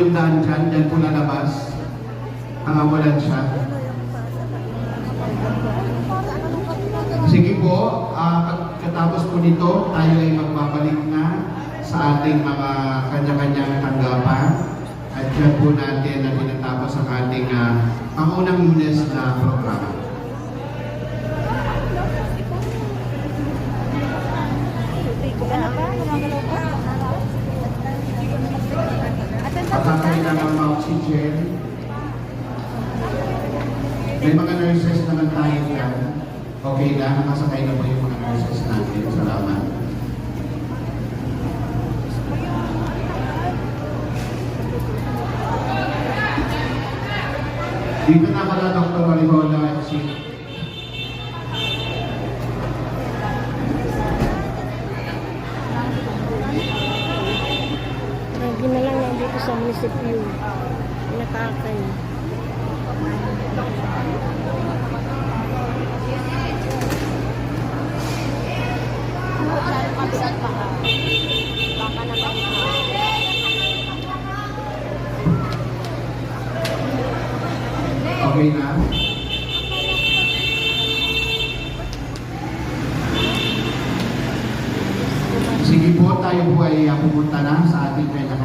Yung daan dyan po lalabas ang ambulansya. Sige po, pagkatapos po nito, tayo ay magbabalik na sa ating mga kanya-kanyang tanggapan. At dyan po natin na tinatapos ang ating pangunang Lunes na programa. Pakakailangan ng oxygen. May mga nurses naman tayo dyan. Okay na, nakasakay na po yung mga nurses natin. Salamat. Dito na pala Dr. Marihola at si lagi na lang nandito sa munisipyo. Nakakay. okay na. Sige po, tayo po ay pumunta na sa ating kanya